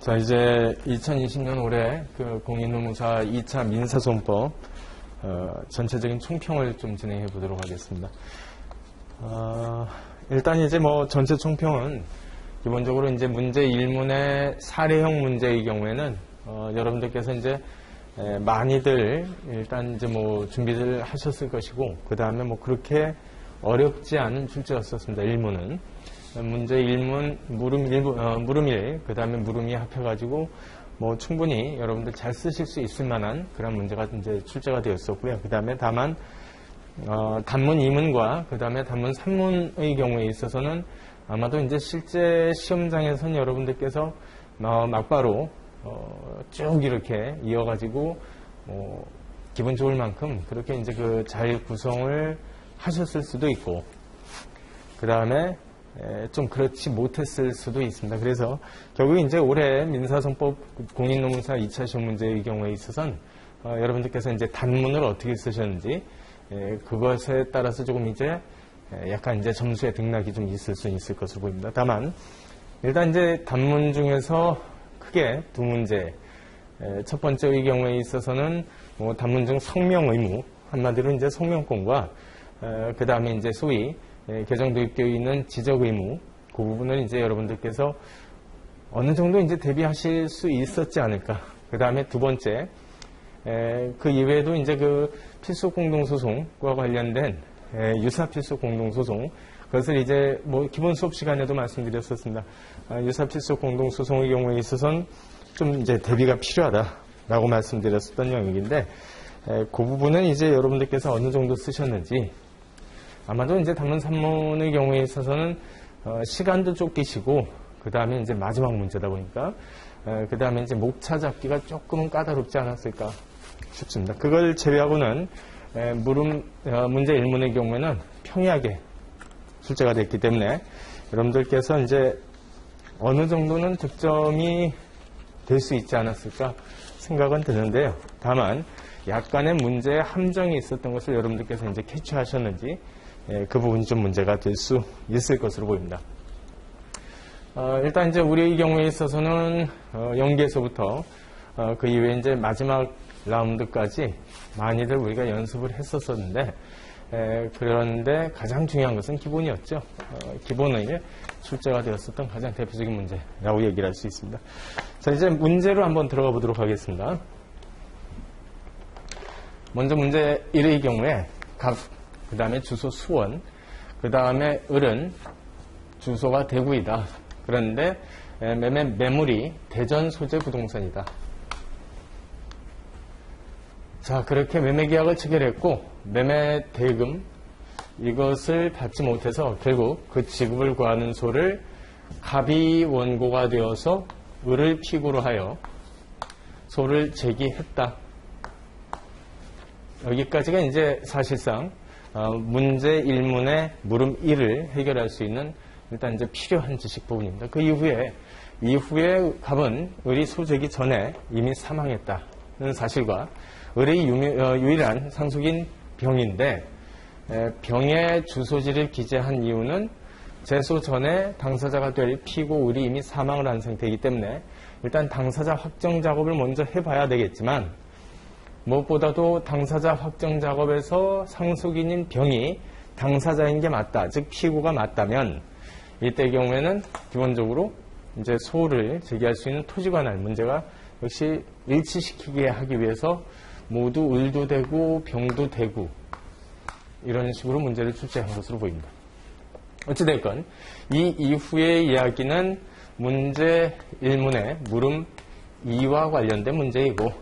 자, 이제 2020년 올해 그 공인노무사 2차 민사소송법 전체적인 총평을 좀 진행해 보도록 하겠습니다. 일단 이제 뭐 전체 총평은 기본적으로 이제 문제 1문의 사례형 문제의 경우에는 여러분들께서 이제 많이들 일단 이제 뭐 준비를 하셨을 것이고, 그 다음에 뭐 그렇게 어렵지 않은 출제였었습니다. 1문은. 문제 1문, 물음 1, 그 다음에 물음 2 합해가지고 뭐 충분히 여러분들 잘 쓰실 수 있을 만한 그런 문제가 이제 출제가 되었었고요. 그 다음에 다만, 단문 2문과 그 다음에 단문 3문의 경우에 있어서는 아마도 이제 실제 시험장에서는 여러분들께서 막바로 쭉 이렇게 이어가지고 기분 좋을 만큼 그렇게 이제 그 잘 구성을 하셨을 수도 있고, 그 다음에 좀 그렇지 못했을 수도 있습니다. 그래서 결국 이제 올해 민사소송법 공인노무사 2차 시험 문제의 경우에 있어서는 여러분들께서 이제 단문을 어떻게 쓰셨는지 그것에 따라서 조금 이제 약간 이제 점수의 등락이 좀 있을 수 있을 것으로 보입니다. 다만 일단 이제 단문 중에서 크게 두 문제, 첫 번째의 경우에 있어서는 뭐 단문 중 성명 의무, 한마디로 이제 성명권과 그 다음에 이제 소위 개정도입되어 있는 지적 의무, 그 부분을 이제 여러분들께서 어느 정도 이제 대비하실 수 있었지 않을까. 그 다음에 두 번째, 그 이외에도 이제 그 필수 공동소송과 관련된 유사 필수 공동소송, 그것을 이제 뭐 기본 수업 시간에도 말씀드렸었습니다. 유사 필수 공동소송의 경우에 있어서는 좀 이제 대비가 필요하다라고 말씀드렸었던 영역인데, 그 부분은 이제 여러분들께서 어느 정도 쓰셨는지, 아마도 이제 단문 3문의 경우에 있어서는 시간도 쫓기시고, 그 다음에 이제 마지막 문제다 보니까, 그 다음에 이제 목차 잡기가 조금은 까다롭지 않았을까 싶습니다. 그걸 제외하고는 문제 1문의 경우에는 평이하게 출제가 됐기 때문에 여러분들께서 이제 어느 정도는 득점이 될 수 있지 않았을까 생각은 드는데요. 다만 약간의 문제에 함정이 있었던 것을 여러분들께서 이제 캐치하셨는지 그 부분이 좀 문제가 될 수 있을 것으로 보입니다. 일단 이제 우리의 경우에 있어서는 연기에서부터 그 이후에 이제 마지막 라운드까지 많이들 우리가 연습을 했었었는데, 그런데 가장 중요한 것은 기본이었죠. 기본의 출제가 되었었던 가장 대표적인 문제라고 얘기를 할 수 있습니다. 자, 이제 문제로 한번 들어가 보도록 하겠습니다. 먼저 문제 1의 경우에 각, 그 다음에 주소 수원, 그 다음에 을은 주소가 대구이다. 그런데 매물이 대전 소재 부동산이다. 자, 그렇게 매매계약을 체결했고 매매 대금 이것을 받지 못해서 결국 그 지급을 구하는 소를 갑이 원고가 되어서 을을 피고로 하여 소를 제기했다. 여기까지가 이제 사실상 문제 1문의 물음 1을 해결할 수 있는 일단 이제 필요한 지식 부분입니다. 그 이후에 갑은 을이 소재기 전에 이미 사망했다는 사실과 을의 유일한 상속인 병인데, 병의 주소지를 기재한 이유는 제소 전에 당사자가 될 피고 을이 이미 사망을 한 상태이기 때문에 일단 당사자 확정 작업을 먼저 해봐야 되겠지만, 무엇보다도 당사자 확정 작업에서 상속인인 병이 당사자인 게 맞다, 즉 피고가 맞다면 이때 경우에는 기본적으로 이제 소를 제기할 수 있는 토지 관할 문제가 역시 일치시키게 하기 위해서 모두 을도 되고 병도 되고 이런 식으로 문제를 출제한 것으로 보입니다. 어찌됐건 이 이후의 이야기는 문제 1문의 물음 2와 관련된 문제이고,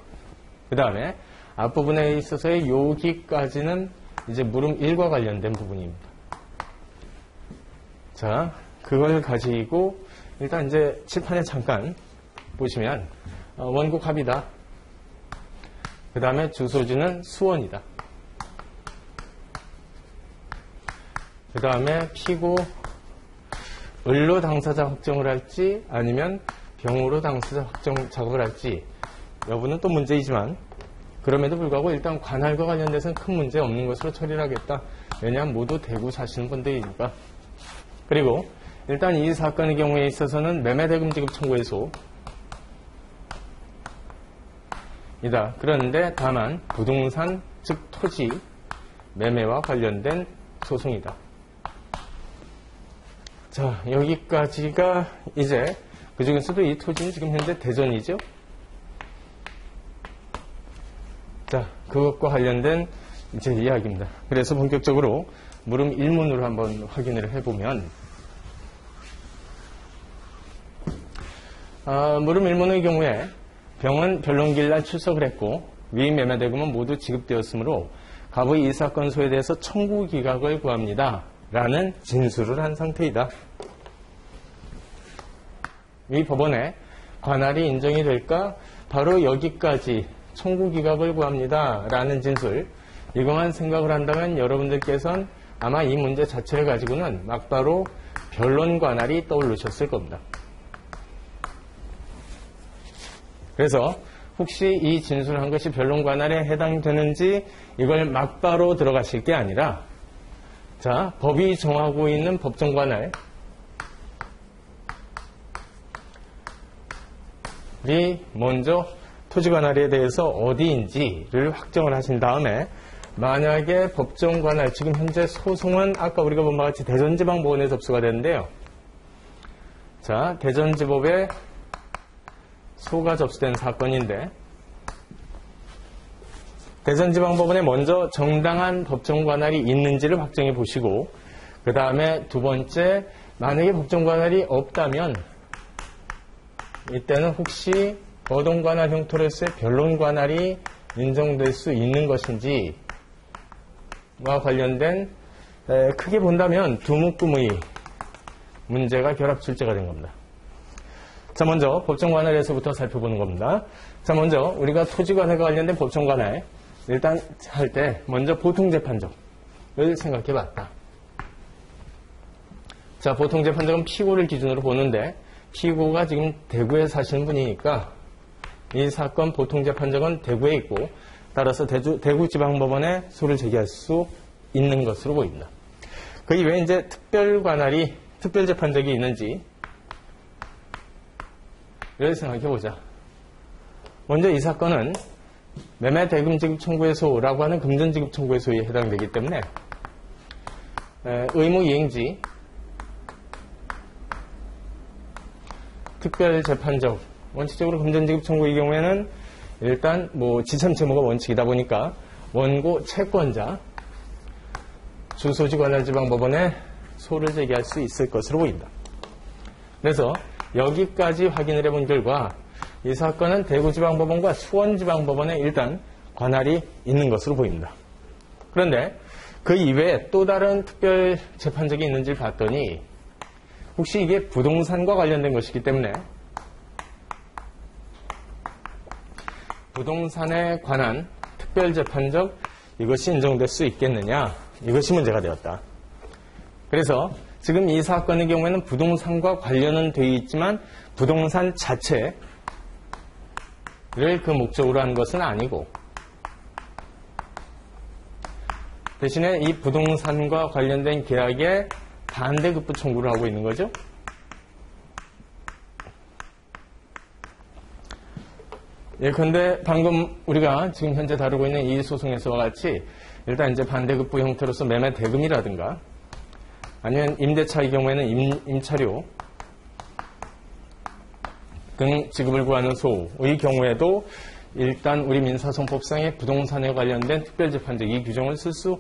그 다음에 앞부분에 있어서의 여기까지는 이제 물음 1과 관련된 부분입니다. 자, 그걸 가지고 일단 이제 칠판에 잠깐 보시면 원고 갑이다. 그 다음에 주소지는 수원이다. 그 다음에 피고 을로 당사자 확정을 할지 아니면 병으로 당사자 확정 작업을 할지 여부는 또 문제이지만, 그럼에도 불구하고 일단 관할과 관련돼서는 큰 문제 없는 것으로 처리를 하겠다. 왜냐하면 모두 대구 사시는 분들이니까. 그리고 일단 이 사건의 경우에 있어서는 매매대금 지급 청구의 소, 이다. 그런데 다만 부동산, 즉 토지 매매와 관련된 소송이다. 자, 여기까지가 이제 그 중에서도 이 토지는 지금 현재 대전이죠. 자, 그것과 관련된 이제 이야기입니다. 그래서 본격적으로 물음 1문으로 한번 확인을 해보면, 물음 1문의 경우에 병은 변론기일날 출석을 했고 위 매매대금은 모두 지급되었으므로 갑의 이 사건 소에 대해서 청구 기각을 구합니다. 라는 진술을 한 상태이다. 이 법원에 관할이 인정이 될까? 바로 여기까지 청구 기각을 구합니다. 라는 진술. 이것만 생각을 한다면 여러분들께서는 아마 이 문제 자체를 가지고는 막바로 변론 관할이 떠오르셨을 겁니다. 그래서 혹시 이 진술한 것이 변론 관할에 해당되는지 이걸 막바로 들어가실 게 아니라, 자, 법이 정하고 있는 법정 관할이 먼저 토지 관할에 대해서 어디인지를 확정을 하신 다음에, 만약에 법정 관할, 지금 현재 소송은 아까 우리가 본 바와 같이 대전지방법원에 접수가 되는데요. 자, 대전지법에 소가 접수된 사건인데, 대전지방법원에 먼저 정당한 법정 관할이 있는지를 확정해 보시고, 그 다음에 두 번째, 만약에 법정 관할이 없다면 이때는 혹시 거동관할 형태로서의 변론 관할이 인정될 수 있는 것인지와 관련된, 크게 본다면 두 묶음의 문제가 결합 출제가 된 겁니다. 자, 먼저 법정 관할에서부터 살펴보는 겁니다. 자, 먼저 우리가 토지 관할과 관련된 법정 관할, 일단 할 때 먼저 보통재판적을 생각해 봤다. 자, 보통재판적은 피고를 기준으로 보는데, 피고가 지금 대구에 사시는 분이니까 이 사건 보통재판적은 대구에 있고, 따라서 대구지방법원에 소를 제기할 수 있는 것으로 보입니다. 그 이외에 이제 특별재판적이 있는지를 생각해 보자. 먼저 이 사건은 매매대금지급청구의소라고 하는 금전지급청구의소에 해당되기 때문에 의무이행지, 특별재판적, 원칙적으로 금전지급청구의 경우에는 일단 지참채무가 원칙이다 보니까 원고 채권자, 주소지관할지방법원에 소를 제기할 수 있을 것으로 보인다. 그래서 여기까지 확인을 해본 결과 이 사건은 대구지방법원과 수원지방법원에 일단 관할이 있는 것으로 보입니다. 그런데 그 이외에 또 다른 특별재판적이 있는지를 봤더니 혹시 이게 부동산과 관련된 것이기 때문에 부동산에 관한 특별재판적, 이것이 인정될 수 있겠느냐, 이것이 문제가 되었다. 그래서 지금 이 사건의 경우에는 부동산과 관련은 되어 있지만 부동산 자체를 그 목적으로 한 것은 아니고, 대신에 이 부동산과 관련된 계약에 반대급부 청구를 하고 있는 거죠. 예컨대 방금 우리가 지금 현재 다루고 있는 이 소송에서와 같이 일단 이제 반대급부 형태로서 매매 대금이라든가 아니면 임대차의 경우에는 임차료 등 지급을 구하는 소의 경우에도 일단 우리 민사소송법상의 부동산에 관련된 특별재판적 이 규정을 쓸 수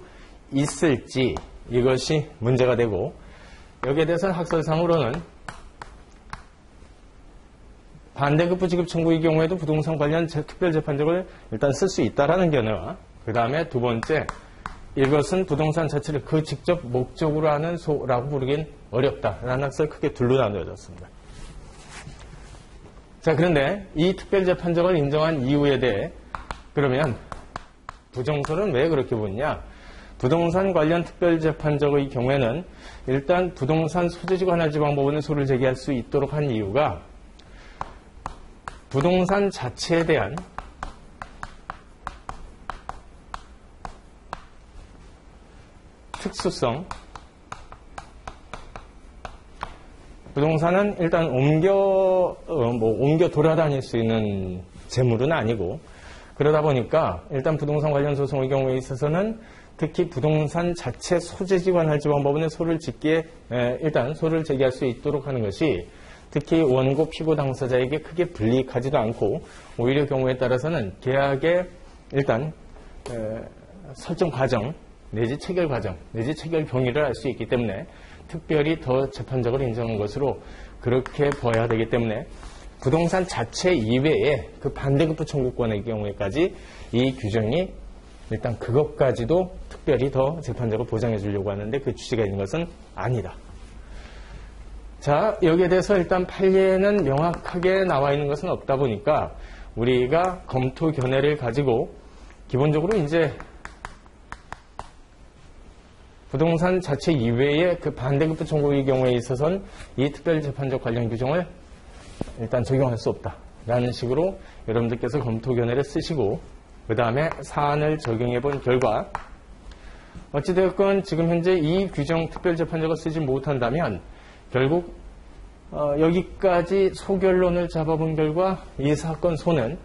있을지, 이것이 문제가 되고, 여기에 대해서는 학설상으로는 반대급부 지급 청구의 경우에도 부동산 관련 특별재판적을 일단 쓸 수 있다라는 견해와, 그 다음에 두 번째, 이것은 부동산 자체를 그 직접 목적으로 하는 소라고 부르긴 어렵다라는 학설 크게 둘로 나누어졌습니다. 자, 그런데 이 특별재판적을 인정한 이유에 대해 그러면 부정소는 왜 그렇게 보느냐? 부동산 관련 특별재판적의 경우에는 일단 부동산 소재지 관할지방법원에 소를 제기할 수 있도록 한 이유가 부동산 자체에 대한 특수성, 부동산은 일단 옮겨 돌아다닐 수 있는 재물은 아니고, 그러다 보니까 일단 부동산 관련 소송의 경우에 있어서는 특히 부동산 자체 소재지 관할 지방법원에 소를 짓기에 일단 소를 제기할 수 있도록 하는 것이 특히 원고 피고 당사자에게 크게 불이익하지도 않고 오히려 경우에 따라서는 계약의 일단 설정 과정 내지 체결 과정 내지 체결 경위를 알 수 있기 때문에 특별히 더 재판적으로 인정한 것으로 그렇게 봐야 되기 때문에 부동산 자체 이외에 그 반대급부 청구권의 경우에까지 이 규정이 일단 그것까지도 특별히 더 재판적으로 보장해 주려고 하는데 그 취지가 있는 것은 아니다. 자, 여기에 대해서 일단 판례에는 명확하게 나와 있는 것은 없다 보니까 우리가 검토 견해를 가지고 기본적으로 이제 부동산 자체 이외의 그 반대급부 청구의 경우에 있어서는 이 특별재판적 관련 규정을 일단 적용할 수 없다라는 식으로 여러분들께서 검토 견해를 쓰시고 그 다음에 사안을 적용해 본 결과 어찌되었건 지금 현재 이 규정 특별재판적을 쓰지 못한다면 결국 여기까지 소결론을 잡아본 결과 이 사건 소는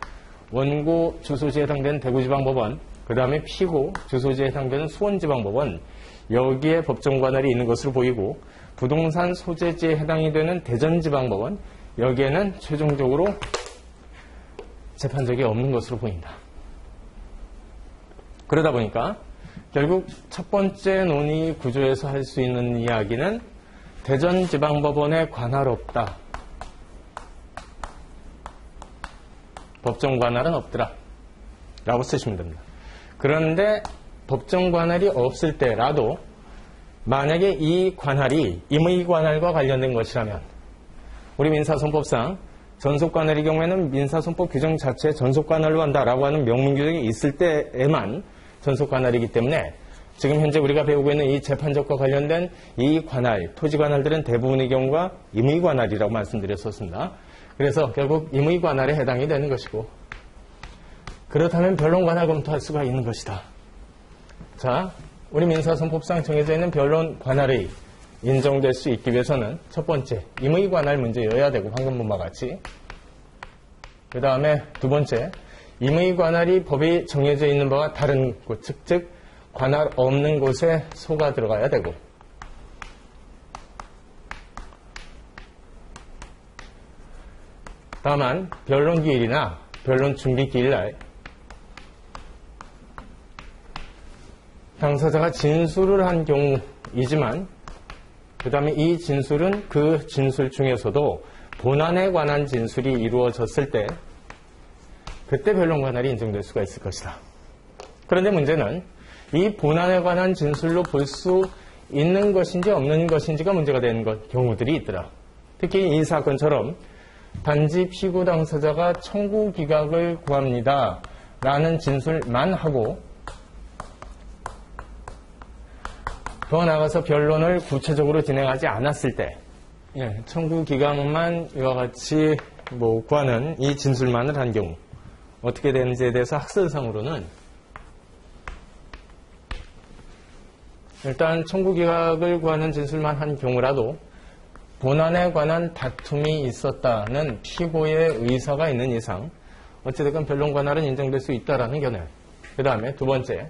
원고 주소지에 해당되는 대구지방법원 그 다음에 피고 주소지에 해당되는 수원지방법원 여기에 법정 관할이 있는 것으로 보이고 부동산 소재지에 해당이 되는 대전지방법원 여기에는 최종적으로 재판적이 없는 것으로 보인다. 그러다 보니까 결국 첫 번째 논의 구조에서 할 수 있는 이야기는 대전지방법원에 관할 없다. 법정 관할은 없더라. 라고 쓰시면 됩니다. 그런데 법정 관할이 없을 때라도 만약에 이 관할이 임의 관할과 관련된 것이라면 우리 민사손법상 전속관할의 경우에는 민사손법 규정 자체에 전속관할로 한다라고 하는 명문 규정이 있을 때에만 전속관할이기 때문에 지금 현재 우리가 배우고 있는 이 재판적과 관련된 이 관할, 토지관할들은 대부분의 경우가 임의관할이라고 말씀드렸었습니다. 그래서 결국 임의관할에 해당이 되는 것이고 그렇다면 변론관할 검토할 수가 있는 것이다. 자, 우리 민사손법상 정해져 있는 변론관할이 인정될 수 있기 위해서는 첫 번째, 임의관할 문제여야 되고 방금 본 바와 같이 그 다음에 두 번째, 임의관할이 법이 정해져 있는 바와 다른 곳, 즉 관할 없는 곳에 소가 들어가야 되고 다만 변론기일이나 변론준비기일날 당사자가 진술을 한 경우이지만 그 다음에 이 진술은 그 진술 중에서도 본안에 관한 진술이 이루어졌을 때 그때 변론관할이 인정될 수가 있을 것이다. 그런데 문제는 이 본안에 관한 진술로 볼 수 있는 것인지 없는 것인지가 문제가 되는 경우들이 있더라. 특히 이 사건처럼 단지 피고 당사자가 청구 기각을 구합니다 라는 진술만 하고 더 나아가서 변론을 구체적으로 진행하지 않았을 때 청구 기각만 이와 같이 구하는 이 진술만을 한 경우 어떻게 되는지에 대해서 학설상으로는 일단 청구 기각을 구하는 진술만 한 경우라도 본안에 관한 다툼이 있었다는 피고의 의사가 있는 이상 어찌됐건 변론 관할은 인정될 수 있다라는 견해. 그 다음에 두 번째,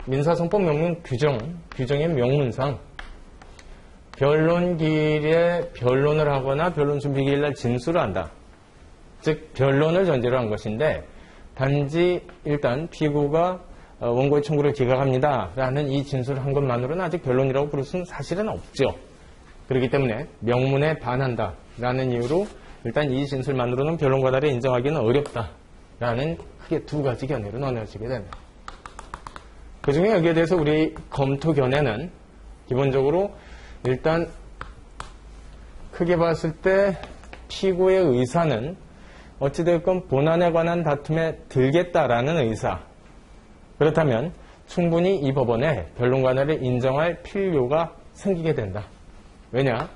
민사손법 명문 규정의 명문상 변론기일에 변론을 하거나 변론준비기일날 진술을 한다. 즉 변론을 전제로 한 것인데 단지 일단 피고가 원고의 청구를 기각합니다 라는 이 진술을 한 것만으로는 아직 변론이라고 부를 수는 사실은 없죠. 그렇기 때문에 명문에 반한다 라는 이유로 일단 이 진술만으로는 변론관할에 인정하기는 어렵다 라는 크게 두 가지 견해로 나눠지게 됩니다. 그 중에 여기에 대해서 우리 검토 견해는 기본적으로 일단 크게 봤을 때 피고의 의사는 어찌됐건 본안에 관한 다툼에 들겠다라는 의사. 그렇다면 충분히 이 법원에 변론관할을 인정할 필요가 생기게 된다. 왜냐?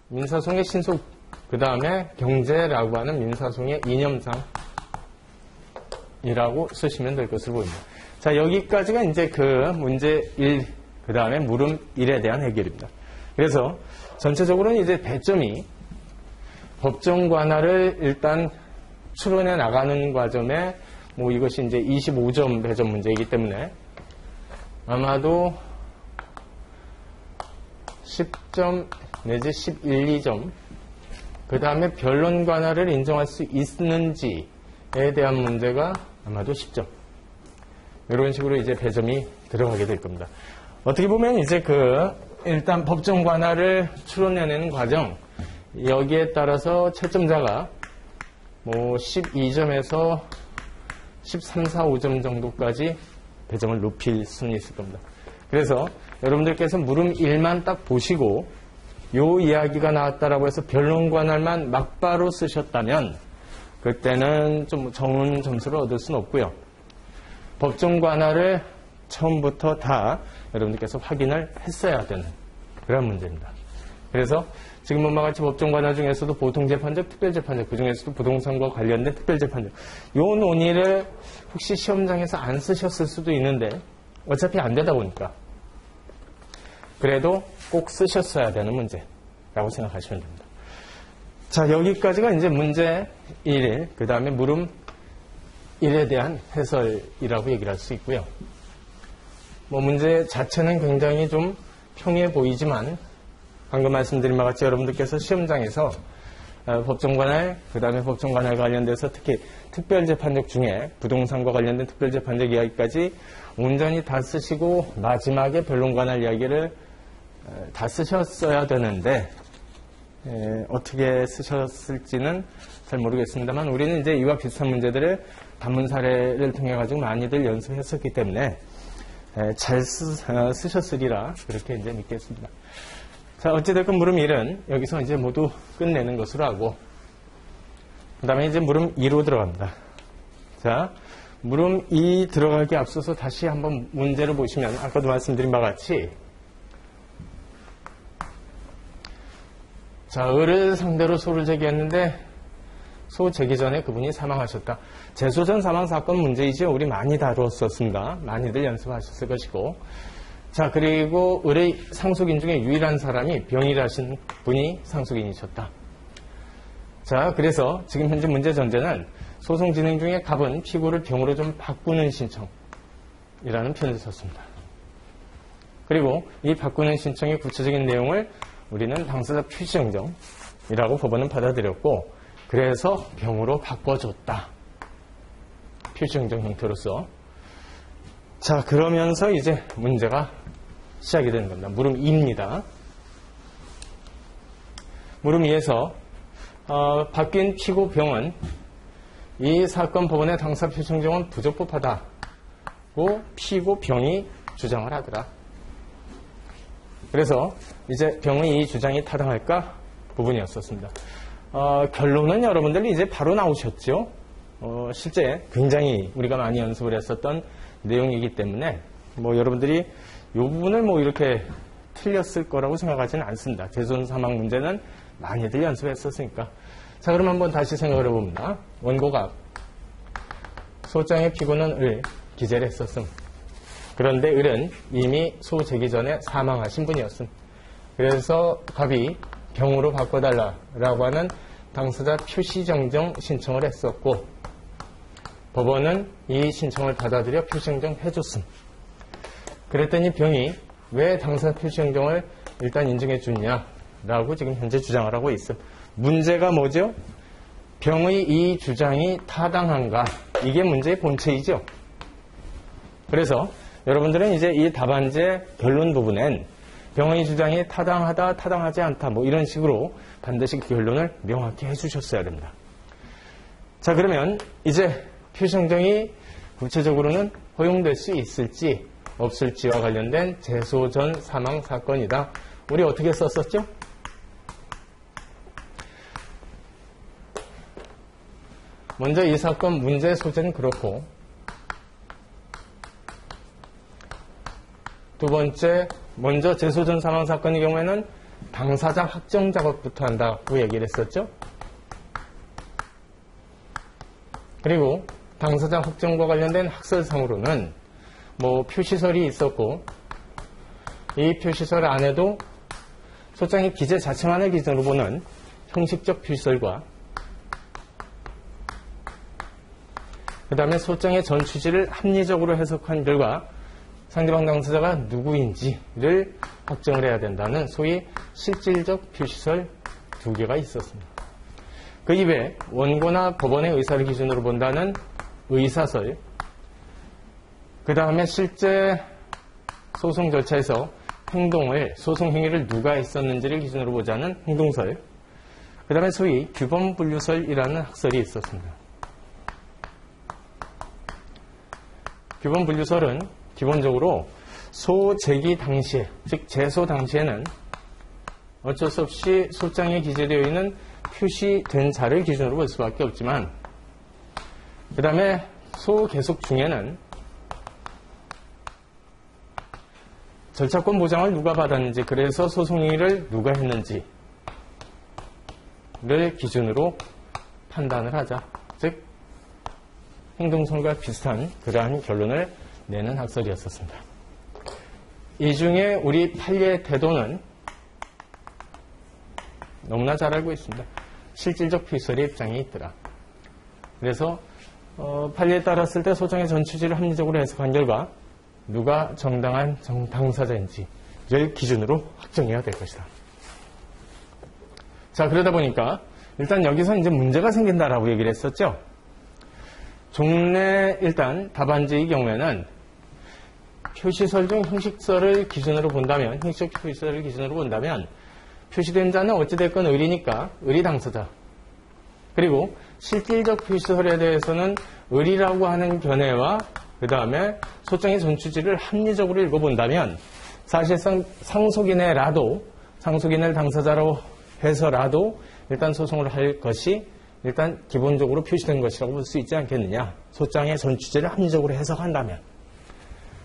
민사송의 신속, 그 다음에 경제라고 하는 민사송의 이념상이라고 쓰시면 될 것으로 보입니다. 자, 여기까지가 이제 그 문제 1, 그 다음에 물음 1에 대한 해결입니다. 그래서 전체적으로는 이제 배점이 법정 관할을 일단 추론해 나가는 과정에 뭐 이것이 이제 25점 배점 문제이기 때문에 아마도 10점 내지 11, 2점 그 다음에 변론 관할을 인정할 수 있는지에 대한 문제가 아마도 10점 이런 식으로 이제 배점이 들어가게 될 겁니다. 어떻게 보면 이제 일단 법정 관할을 추론해내는 과정 여기에 따라서 채점자가 뭐 12점에서 13, 4, 5점 정도까지 배점을 높일 수는 있을 겁니다. 그래서 여러분들께서 물음 1만 딱 보시고 요 이야기가 나왔다라고 해서 변론 관할만 막바로 쓰셨다면 그때는 좀 적은 점수를 얻을 수는 없고요. 법정 관할을 처음부터 다 여러분들께서 확인을 했어야 되는 그런 문제입니다. 그래서 지금 본바 같이 법정 관할 중에서도 보통재판적, 특별재판적, 그 중에서도 부동산과 관련된 특별재판적 요 논의를 혹시 시험장에서 안 쓰셨을 수도 있는데 어차피 안 되다 보니까 그래도 꼭 쓰셨어야 되는 문제라고 생각하시면 됩니다. 자, 여기까지가 이제 문제 1, 그 다음에 물음 1에 대한 해설이라고 얘기를 할 수 있고요. 뭐 문제 자체는 굉장히 좀 평이해 보이지만 방금 말씀드린 바와 같이 여러분들께서 시험장에서 법정관할, 그 다음에 법정관할 관련돼서 특히 특별재판적 중에 부동산과 관련된 특별재판적 이야기까지 온전히 다 쓰시고 마지막에 변론관할 이야기를 다 쓰셨어야 되는데 어떻게 쓰셨을지는 잘 모르겠습니다만 우리는 이제 이와 비슷한 문제들을 단문 사례를 통해 가지고 많이들 연습했었기 때문에 잘 쓰셨으리라 그렇게 이제 믿겠습니다. 자, 어찌됐건 물음 1은 여기서 이제 모두 끝내는 것으로 하고 그 다음에 이제 물음 2로 들어갑니다. 자, 물음 2 들어가기 앞서서 다시 한번 문제를 보시면 아까도 말씀드린 바와 같이 자, 을을 상대로 소를 제기했는데 소 제기 전에 그분이 사망하셨다. 제소전 사망 사건 문제이죠. 우리 많이 다루었었습니다. 많이들 연습하셨을 것이고 자, 그리고 을의 상속인 중에 유일한 사람이 병일하신 분이 상속인이셨다. 자, 그래서 지금 현재 문제 전제는 소송 진행 중에 갑은 피고를 병으로 좀 바꾸는 신청이라는 표현을 썼습니다. 그리고 이 바꾸는 신청의 구체적인 내용을 우리는 당사자 표시정정이라고 법원은 받아들였고 그래서 병으로 바꿔줬다. 표시정정 형태로서. 자, 그러면서 이제 문제가 시작이 되는 겁니다. 물음 2입니다. 물음 2에서 바뀐 피고 병은 이 사건 법원의 당사 표시정정은 부적법하다고 피고 병이 주장을 하더라. 그래서 이제 병의 이 주장이 타당할까 부분이었었습니다. 결론은 여러분들이 이제 바로 나오셨죠. 실제 굉장히 우리가 많이 연습을 했었던 내용이기 때문에 뭐 여러분들이 이 부분을 뭐 이렇게 틀렸을 거라고 생각하지는 않습니다. 제소전 사망 문제는 많이들 연습했었으니까. 자, 그럼 한번 다시 생각을 해봅니다. 원고갑 소장의 피고는 을 기재를 했었음. 그런데 을은 이미 소 제기 전에 사망하신 분이었음. 그래서 갑이 병으로 바꿔달라라고 하는 당사자 표시정정 신청을 했었고 법원은 이 신청을 받아들여 표시정정 해줬음. 그랬더니 병이 왜 당사자 표시정정을 일단 인정해 줬냐라고 지금 현재 주장을 하고 있음. 문제가 뭐죠? 병의 이 주장이 타당한가? 이게 문제의 본체이죠. 그래서 여러분들은 이제 이 답안지의 결론 부분엔 병의 주장이 타당하다, 타당하지 않다 뭐 이런 식으로 반드시 그 결론을 명확히 해주셨어야 됩니다. 자, 그러면 이제 표시정정이 구체적으로는 허용될 수 있을지 없을지와 관련된 제소전 사망 사건이다. 우리 어떻게 썼었죠? 먼저 이 사건 문제 소재는 그렇고 두 번째, 먼저 제소전 사망 사건의 경우에는 당사자 확정 작업부터 한다고 얘기를 했었죠. 그리고 당사자 확정과 관련된 학설상으로는 뭐 표시설이 있었고 이 표시설 안에도 소장의 기재 자체만을 기준으로 보는 형식적 표시설과 그 다음에 소장의 전 취지를 합리적으로 해석한 결과 상대방 당사자가 누구인지를 확정을 해야 된다는 소위 실질적 표시설 2개가 있었습니다. 그 이외에 원고나 법원의 의사를 기준으로 본다는 의사설, 그 다음에 실제 소송 절차에서 소송 행위를 누가 했었는지를 기준으로 보자는 행동설, 그 다음에 소위 규범분류설이라는 학설이 있었습니다. 규범분류설은 기본적으로 소제기 당시에, 즉 제소 당시에는 어쩔 수 없이 소장에 기재되어 있는 표시된 자를 기준으로 볼 수밖에 없지만, 그 다음에 소계속 중에는 절차권 보장을 누가 받았는지, 그래서 소송행위를 누가 했는지를 기준으로 판단을 하자. 즉 행동설과 비슷한 그러한 결론을 내는 학설이었었습니다. 이 중에 우리 판례의 태도는 너무나 잘 알고 있습니다. 실질적 표시설의 입장이 있더라. 그래서 판례에 따랐을 때 소장의 전 취지를 합리적으로 해석한 결과 누가 정당한 당사자인지를 기준으로 확정해야 될 것이다. 자, 그러다 보니까 일단 여기서 이제 문제가 생긴다라고 얘기를 했었죠. 종래 일단 답안지의 경우에는 표시설 중 형식설을 기준으로 본다면, 형식적 표시설을 기준으로 본다면 표시된 자는 어찌됐건 을이니까 을이 당사자. 그리고 실질적 표시설에 대해서는 을이라고 하는 견해와 그 다음에 소장의 전 취지를 합리적으로 읽어본다면 사실상 상속인을 당사자로 해서라도 일단 소송을 할 것이 일단 기본적으로 표시된 것이라고 볼 수 있지 않겠느냐. 소장의 전 취지를 합리적으로 해석한다면.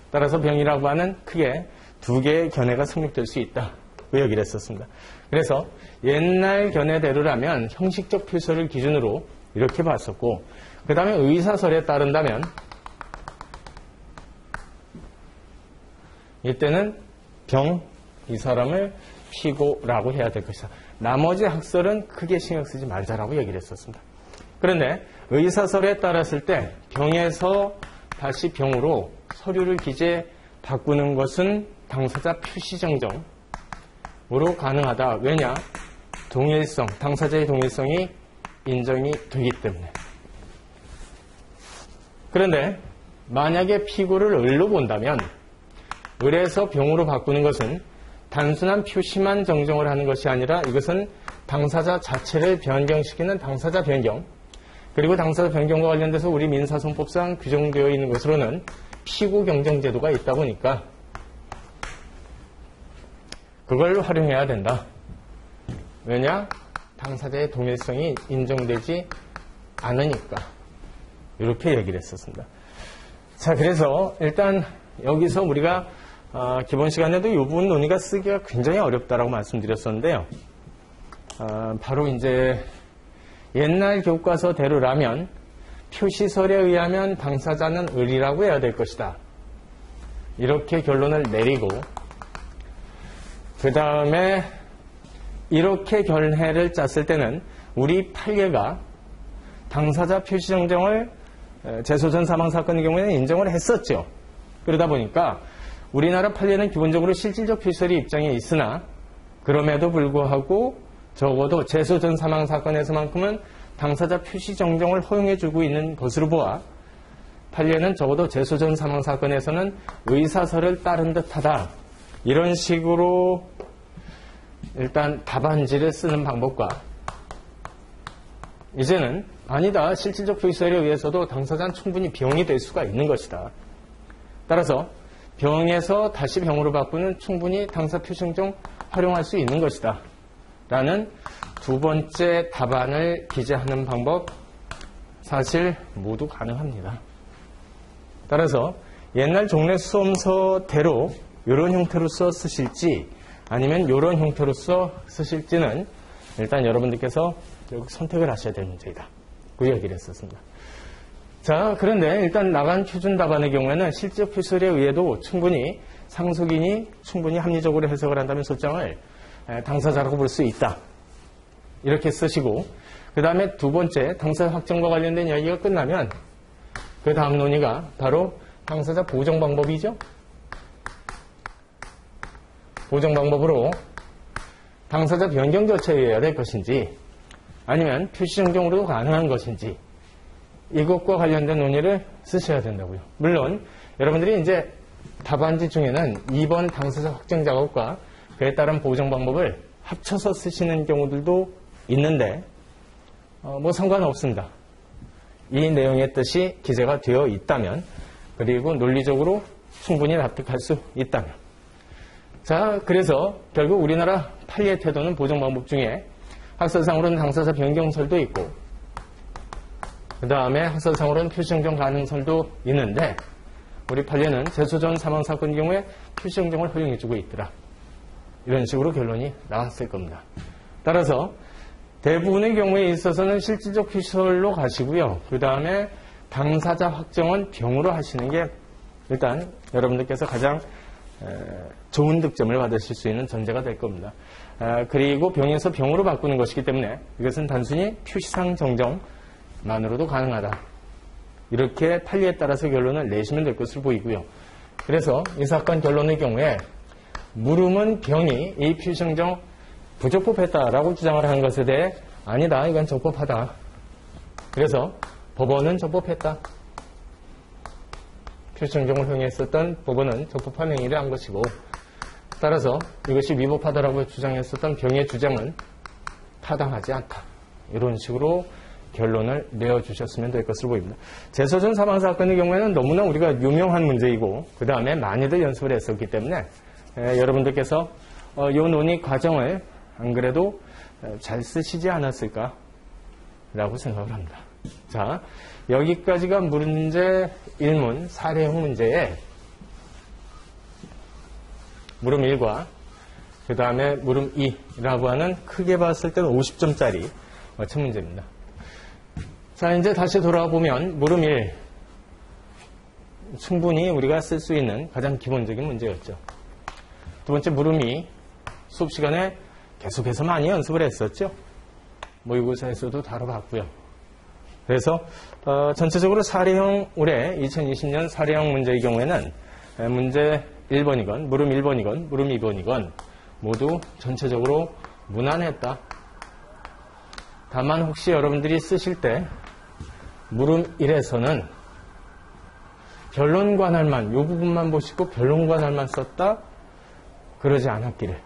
따라서 병이라고 하는 크게 2개의 견해가 성립될 수 있다. 그 얘기를 했었습니다. 그래서 옛날 견해대로라면 형식적 표시를 기준으로 이렇게 봤었고, 그 다음에 의사설에 따른다면 이때는 이 사람을 피고라고 해야 될 것이다. 나머지 학설은 크게 신경 쓰지 말자라고 얘기를 했었습니다. 그런데 의사설에 따랐을 때 병에서 다시 병으로 서류를 기재 바꾸는 것은 당사자 표시정정으로 가능하다. 왜냐? 당사자의 동일성이 인정이 되기 때문에. 그런데 만약에 피고를 을로 본다면 을에서 병으로 바꾸는 것은 단순한 표시만 정정을 하는 것이 아니라 이것은 당사자 자체를 변경시키는 당사자 변경, 그리고 당사자 변경과 관련돼서 우리 민사소송법상 규정되어 있는 것으로는 피고 경정 제도가 있다 보니까 그걸 활용해야 된다. 왜냐? 당사자의 동일성이 인정되지 않으니까. 이렇게 얘기를 했었습니다. 자, 그래서 일단 여기서 우리가 기본 시간에도 이 부분 논의가 쓰기가 굉장히 어렵다라고 말씀드렸었는데요. 바로 이제 옛날 교과서대로라면 표시설에 의하면 당사자는 을이라고 해야 될 것이다. 이렇게 결론을 내리고, 그 다음에 이렇게 견해를 짰을 때는 우리 판례가 당사자 표시정정을 제소전 사망사건의 경우에는 인정을 했었죠. 그러다 보니까 우리나라 판례는 기본적으로 실질적 표시설의 입장에 있으나 그럼에도 불구하고 적어도 제소전 사망사건에서만큼은 당사자 표시정정을 허용해주고 있는 것으로 보아 판례는 적어도 제소전 사망사건에서는 의사설을 따른 듯하다. 이런 식으로 일단 답안지를 쓰는 방법과, 이제는 아니다, 실질적 표시설에 의해서도 당사자는 충분히 병이 될 수가 있는 것이다. 따라서 병에서 다시 병으로 바꾸는 충분히 당사 표시정정 활용할 수 있는 것이다. 라는 두 번째 답안을 기재하는 방법, 사실 모두 가능합니다. 따라서 옛날 종래 수험서대로 이런 형태로서 쓰실지 아니면 이런 형태로서 쓰실지는 일단 여러분들께서 선택을 하셔야 될 문제이다. 그 얘기를 했었습니다. 자, 그런데 일단 나간 표준 답안의 경우에는 실질적 표시설에 의해도 충분히 상속인이 충분히 합리적으로 해석을 한다면 소장을 당사자라고 볼 수 있다. 이렇게 쓰시고, 그 다음에 두 번째 당사 확정과 관련된 이야기가 끝나면 그 다음 논의가 바로 당사자 보정 방법이죠. 보정 방법으로 당사자 변경 조처해야 될 것인지 아니면 표시 정정으로도 가능한 것인지 이것과 관련된 논의를 쓰셔야 된다고요. 물론 여러분들이 이제 답안지 중에는 2번 당사자 확정 작업과 그에 따른 보정 방법을 합쳐서 쓰시는 경우들도 있는데 뭐 상관없습니다. 이 내용의 뜻이 기재가 되어 있다면 그리고 논리적으로 충분히 납득할 수 있다면 자 그래서 결국 우리나라 판례 태도는 보정 방법 중에 학설상으로는 당사자 변경설도 있고 그 다음에 학설상으로는 표시정정 가능설도 있는데 우리 판례는 재소 전 사망 사건의 경우에 표시정정을 허용해주고 있더라. 이런 식으로 결론이 나왔을 겁니다. 따라서 대부분의 경우에 있어서는 실질적 표시설로 가시고요. 그 다음에 당사자 확정은 병으로 하시는 게 일단 여러분들께서 가장 좋은 득점을 받으실 수 있는 전제가 될 겁니다. 그리고 병에서 병으로 바꾸는 것이기 때문에 이것은 단순히 표시상 정정만으로도 가능하다. 이렇게 판례에 따라서 결론을 내시면 될 것으로 보이고요. 그래서 이 사건 결론의 경우에 물음은 병이 이 표시정정 부적법했다라고 주장을 한 것에 대해 아니다. 이건 적법하다. 그래서 법원은 적법했다. 표시정정을 허용했었던 법원은 적법한 행위를 한 것이고 따라서 이것이 위법하다라고 주장했었던 병의 주장은 타당하지 않다. 이런 식으로 결론을 내어주셨으면 될 것으로 보입니다. 재소 전 사망 사건의 경우에는 너무나 우리가 유명한 문제이고 그 다음에 많이들 연습을 했었기 때문에 여러분들께서 이 논의 과정을 안 그래도 잘 쓰시지 않았을까라고 생각을 합니다. 자, 여기까지가 문제 1문 사례형 문제에 물음 1과 그 다음에 물음 2라고 하는 크게 봤을 때는 50점짜리 첫 문제입니다. 자, 이제 다시 돌아와 보면 물음 1 충분히 우리가 쓸 수 있는 가장 기본적인 문제였죠. 두 번째 물음 2 수업 시간에 계속해서 많이 연습을 했었죠. 모의고사에서도 다뤄봤고요. 그래서 전체적으로 사례형 올해 2020년 사례형 문제의 경우에는 문제 1번이건 물음 1번이건 물음 2번이건 모두 전체적으로 무난했다. 다만 혹시 여러분들이 쓰실 때 물음 1에서는 결론 관할만 이 부분만 보시고 결론 관할만 썼다. 그러지 않았기를.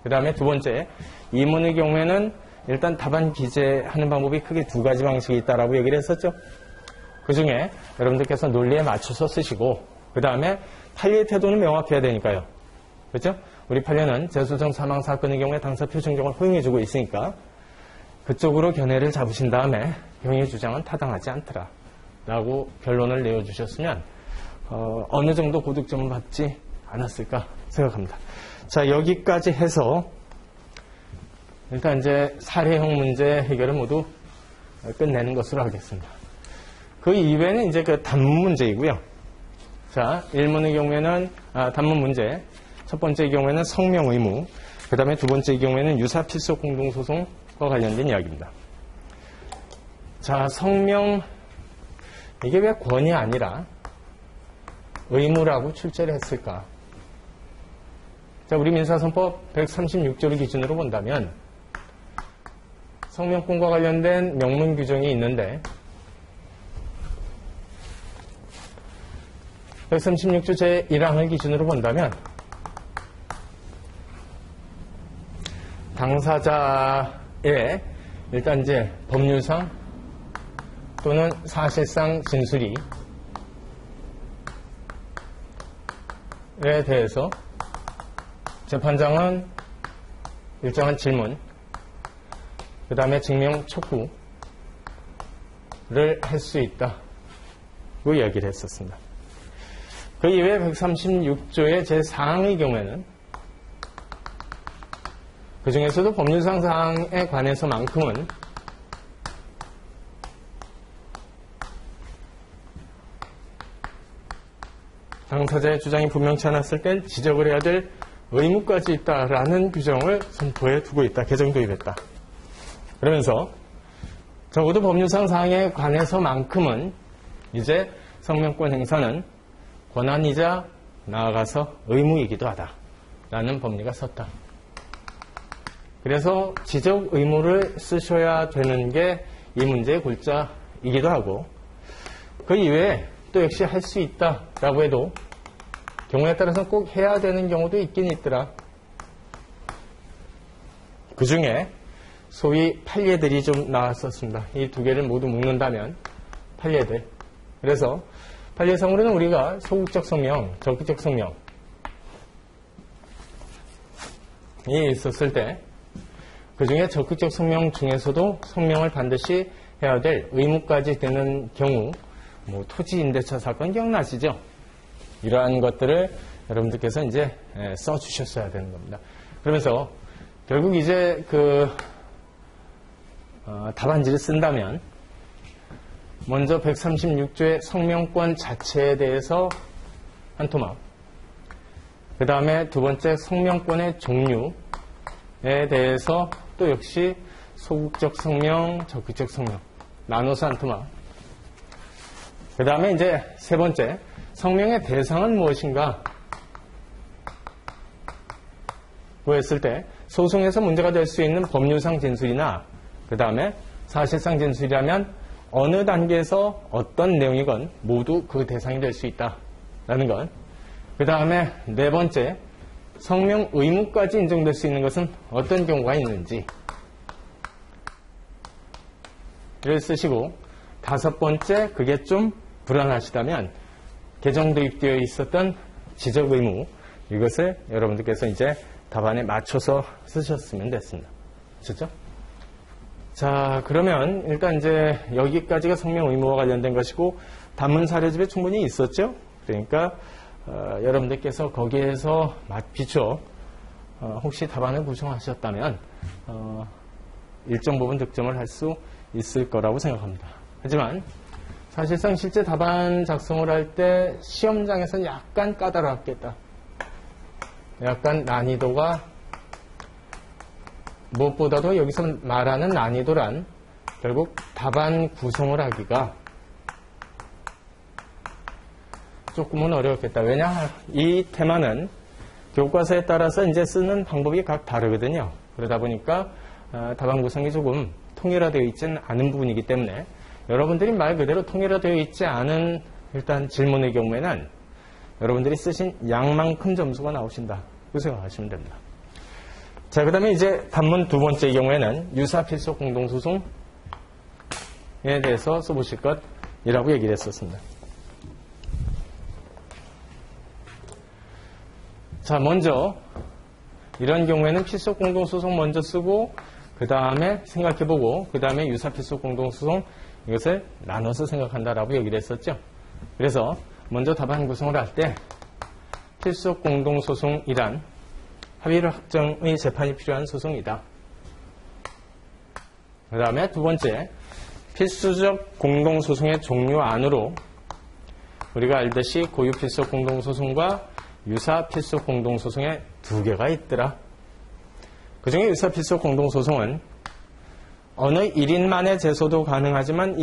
그 다음에 두 번째, 이문의 경우에는 일단 답안 기재하는 방법이 크게 두 가지 방식이 있다라고 얘기를 했었죠. 그 중에 여러분들께서 논리에 맞춰서 쓰시고, 그 다음에 판례의 태도는 명확해야 되니까요. 그렇죠? 우리 판례는 재소정 사망 사건의 경우에 당사 표정정을 허용해주고 있으니까 그쪽으로 견해를 잡으신 다음에 병의 주장은 타당하지 않더라. 라고 결론을 내어주셨으면 어느 정도 고득점을 받지 않았을까 생각합니다. 자, 여기까지 해서 일단 이제 사례형 문제 해결을 모두 끝내는 것으로 하겠습니다. 그 이외에는 이제 그 단문 문제이고요. 자, 1문의 경우에는 단문 문제. 첫 번째 경우에는 성명 의무. 그 다음에 두 번째 경우에는 유사 필속 공동소송과 관련된 이야기입니다. 자, 성명 이게 왜 권이 아니라 의무라고 출제를 했을까? 자, 우리 민사선법 136조를 기준으로 본다면 성명권과 관련된 명문 규정이 있는데 136조 제1항을 기준으로 본다면 당사자의 일단 이제 법률상 또는 사실상 진술이 에 대해서 재판장은 일정한 질문, 그 다음에 증명 촉구를 할 수 있다고 이야기를 했었습니다. 그 이외에 136조의 제4항의 경우에는 그 중에서도 법률상 사항에 관해서만큼은 당사자의 주장이 분명치 않았을 땐 지적을 해야 될 의무까지 있다라는 규정을 선포해 두고 있다. 개정 도입했다. 그러면서 적어도 법률상 사항에 관해서만큼은 이제 성명권 행사는 권한이자 나아가서 의무이기도 하다라는 법리가 섰다. 그래서 지적 의무를 쓰셔야 되는 게 이 문제의 골자이기도 하고, 그 이외에 또 역시 할 수 있다라고 해도 경우에 따라서는 꼭 해야 되는 경우도 있긴 있더라. 그 중에 소위 판례들이 좀 나왔었습니다. 이 두 개를 모두 묶는다면 판례들. 그래서 판례상으로는 우리가 소극적 성명, 적극적 성명이 있었을 때 그 중에 적극적 성명 중에서도 성명을 반드시 해야 될 의무까지 되는 경우, 뭐 토지 임대차 사건 기억나시죠? 이러한 것들을 여러분들께서 이제 써주셨어야 되는 겁니다. 그러면서 결국 이제 답안지를 쓴다면 먼저 136조의 성명권 자체에 대해서 한 토막, 그 다음에 두 번째 성명권의 종류에 대해서 또 역시 소극적 성명, 적극적 성명 나눠서 한 토막, 그 다음에 이제 세 번째 성명의 대상은 무엇인가 고 했을 때 소송에서 문제가 될 수 있는 법률상 진술이나 그 다음에 사실상 진술이라면 어느 단계에서 어떤 내용이건 모두 그 대상이 될 수 있다라는 것. 그 다음에 네 번째 성명 의무까지 인정될 수 있는 것은 어떤 경우가 있는지 를 쓰시고, 다섯 번째 그게 좀 불안하시다면 개정 도입되어 있었던 지적 의무, 이것을 여러분들께서 이제 답안에 맞춰서 쓰셨으면 됐습니다. 그렇죠? 자, 그러면 일단 이제 여기까지가 성명 의무와 관련된 것이고, 단문 사례집에 충분히 있었죠? 그러니까 여러분들께서 거기에서 비춰 혹시 답안을 구성하셨다면 일정 부분 득점을 할 수 있을 거라고 생각합니다. 하지만 사실상 실제 답안 작성을 할 때 시험장에서는 약간 까다롭겠다. 약간 난이도가, 무엇보다도 여기서 말하는 난이도란 결국 답안 구성을 하기가 조금은 어려웠겠다. 왜냐? 이 테마는 교과서에 따라서 이제 쓰는 방법이 각 다르거든요. 그러다 보니까 답안 구성이 조금 통일화되어 있지는 않은 부분이기 때문에 여러분들이 말 그대로 통일화되어 있지 않은 일단 질문의 경우에는 여러분들이 쓰신 양만큼 점수가 나오신다. 그 생각하시면 됩니다. 자, 그 다음에 이제 단문 두 번째의 경우에는 유사필속 공동소송에 대해서 써보실 것이라고 얘기를 했었습니다. 자, 먼저 이런 경우에는 필속 공동소송 먼저 쓰고 그 다음에 생각해보고 그 다음에 유사필속 공동소송 이것을 나눠서 생각한다라고 얘기를 했었죠. 그래서 먼저 답안 구성을 할 때 필속 공동소송이란 합의를 확정의 재판이 필요한 소송이다. 그 다음에 두 번째, 필수적 공동소송의 종류 안으로 우리가 알듯이 고유필속 공동소송과 유사필속 공동소송의 두 개가 있더라. 그 중에 유사필속 공동소송은 어느 1인만의 제소도 가능하지만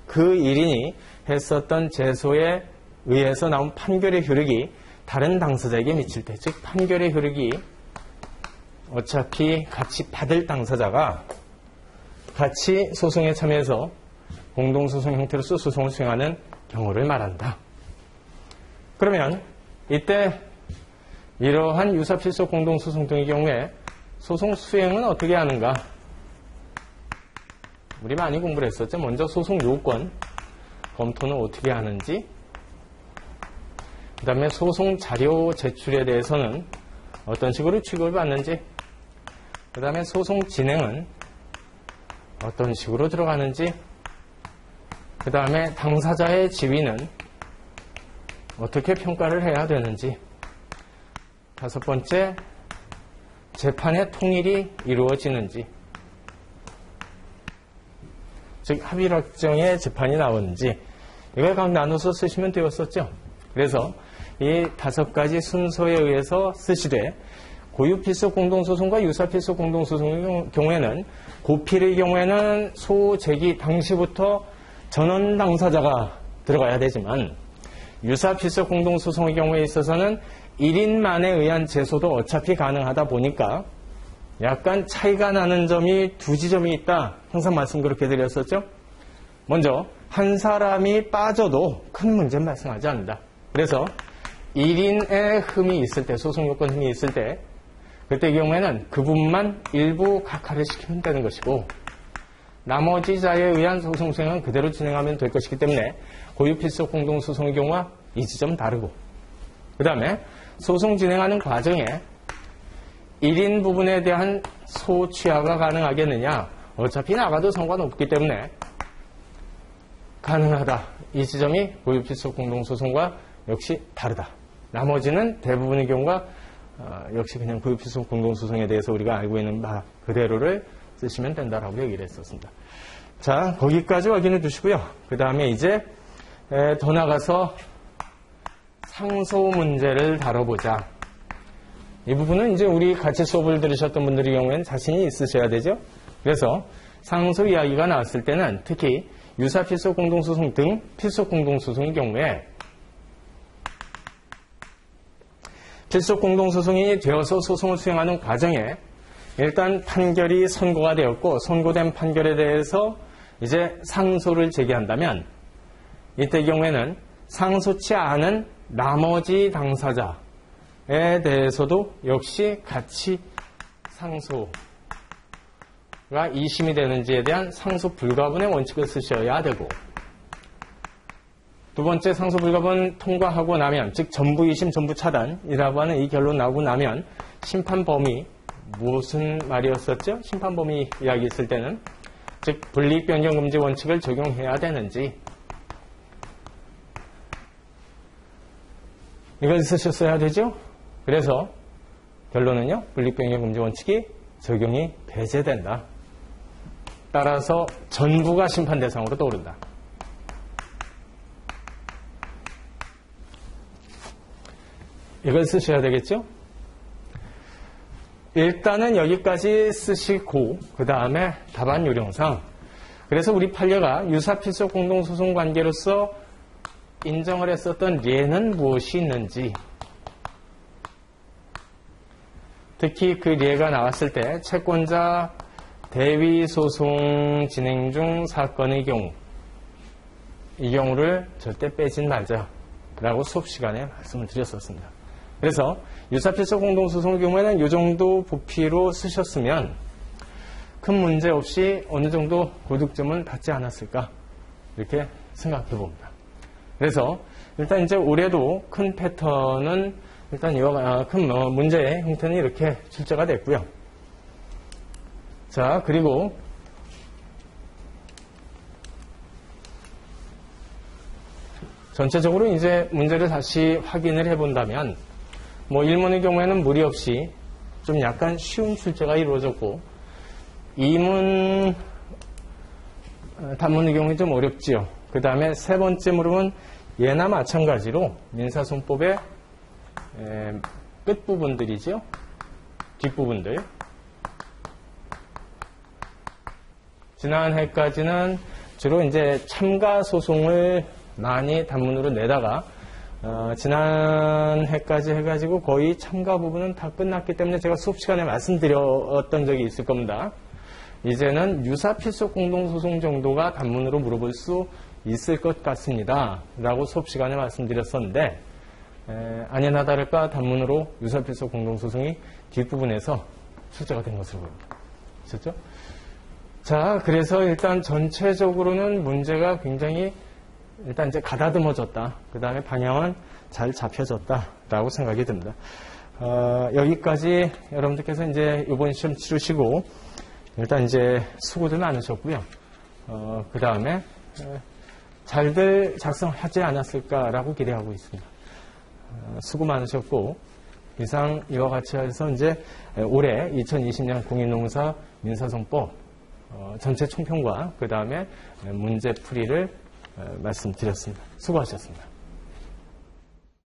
그 1인이 했었던 제소에 의해서 나온 판결의 효력이 다른 당사자에게 미칠 때, 즉 판결의 효력이 어차피 같이 받을 당사자가 같이 소송에 참여해서 공동소송 형태로서 소송을 수행하는 경우를 말한다. 그러면 이때 이러한 유사필속 공동소송 등의 경우에 소송 수행은 어떻게 하는가? 우리 많이 공부를 했었죠. 먼저 소송 요건 검토는 어떻게 하는지, 그 다음에 소송 자료 제출에 대해서는 어떤 식으로 취급을 받는지, 그 다음에 소송 진행은 어떤 식으로 들어가는지, 그 다음에 당사자의 지위는 어떻게 평가를 해야 되는지, 다섯 번째, 재판의 통일이 이루어지는지, 즉 합의 확정의 재판이 나오는지, 이걸 각 나눠서 쓰시면 되었었죠. 그래서 이 다섯 가지 순서에 의해서 쓰시되, 고유필속 공동소송과 유사필속 공동소송의 경우에는 고필의 경우에는 소제기 당시부터 전원 당사자가 들어가야 되지만 유사필속 공동소송의 경우에 있어서는 1인만에 의한 제소도 어차피 가능하다 보니까 약간 차이가 나는 점이 두 지점이 있다. 항상 말씀 그렇게 드렸었죠. 먼저 한 사람이 빠져도 큰 문제는 발생하지 않는다. 그래서 1인의 흠이 있을 때, 소송요건 흠이 있을 때 그때 경우에는 그분만 일부 각하를 시키면 되는 것이고 나머지 자에 의한 소송 수행은 그대로 진행하면 될 것이기 때문에 고유필속 공동소송의 경우와 이 지점 다르고 그 다음에 소송 진행하는 과정에 1인 부분에 대한 소취하가 가능하겠느냐 어차피 나가도 상관없기 때문에 가능하다. 이 지점이 고유필속 공동소송과 역시 다르다. 나머지는 대부분의 경우가 역시 그냥 고유필속 공동소송에 대해서 우리가 알고 있는 바 그대로를 쓰시면 된다라고 얘기를 했었습니다. 자, 거기까지 확인해 두시고요. 그 다음에 이제 더 나가서 상소 문제를 다뤄보자. 이 부분은 이제 우리 같이 수업을 들으셨던 분들의 경우에는 자신이 있으셔야 되죠. 그래서 상소 이야기가 나왔을 때는 특히 유사필속 공동소송 등 필속 공동소송의 경우에 필속 공동소송이 되어서 소송을 수행하는 과정에 일단 판결이 선고가 되었고 선고된 판결에 대해서 이제 상소를 제기한다면 이때 경우에는 상소치 않은 나머지 당사자에 대해서도 역시 같이 상소가 이심이 되는지에 대한 상소 불가분의 원칙을 쓰셔야 되고 두 번째 상소 불가분 통과하고 나면 즉 전부 이심 전부 차단이라고 하는 이 결론 나오고 나면 심판 범위 무슨 말이었었죠? 심판 범위 이야기 있을 때는 즉 불이익 변경 금지 원칙을 적용해야 되는지 이걸 쓰셨어야 되죠? 그래서 결론은요. 불이익 변경 금지 원칙이 적용이 배제된다. 따라서 전부가 심판 대상으로 떠오른다. 이걸 쓰셔야 되겠죠? 일단은 여기까지 쓰시고 그 다음에 답안 요령상 그래서 우리 판례가 유사필속 공동소송 관계로서 인정을 했었던 예는 무엇이 있는지 특히 그 예가 나왔을 때 채권자 대위소송 진행 중 사건의 경우 이 경우를 절대 빼진 말자라고 수업 시간에 말씀을 드렸었습니다. 그래서 유사필속 공동소송의 경우에는 이 정도 부피로 쓰셨으면 큰 문제 없이 어느 정도 고득점은 받지 않았을까 이렇게 생각해 봅니다. 그래서 일단 이제 올해도 큰 패턴은 일단 이와 큰 문제의 형태는 이렇게 출제가 됐고요. 자, 그리고 전체적으로 이제 문제를 다시 확인을 해본다면 뭐 1문의 경우에는 무리 없이 좀 약간 쉬운 출제가 이루어졌고 2문 단문의 경우에 좀 어렵지요. 그 다음에 세 번째 물음은 예나 마찬가지로 민사소송법의 끝부분들이죠. 뒷부분들. 지난 해까지는 주로 이제 참가 소송을 많이 단문으로 내다가 지난 해까지 해가지고 거의 참가 부분은 다 끝났기 때문에 제가 수업 시간에 말씀드렸던 적이 있을 겁니다. 이제는 유사필속 공동소송 정도가 단문으로 물어볼 수 있을 것 같습니다. 라고 수업 시간에 말씀드렸었는데 아니나 다를까 단문으로 유사필속 공동소송이 뒷부분에서 출제가 된 것으로 보입니다. 그렇죠? 자, 그래서 일단 전체적으로는 문제가 굉장히 일단 이제 가다듬어졌다. 그 다음에 방향은 잘 잡혀졌다라고 생각이 듭니다. 여기까지 여러분들께서 이제 이번 시험 치르시고 일단 이제 수고들 많으셨고요. 그 다음에 잘들 작성하지 않았을까라고 기대하고 있습니다. 수고 많으셨고 이상 이와 같이 해서 이제 올해 2020년 공인농사 민사소송법 전체 총평과 그 다음에 문제풀이를 말씀드렸습니다. 수고하셨습니다.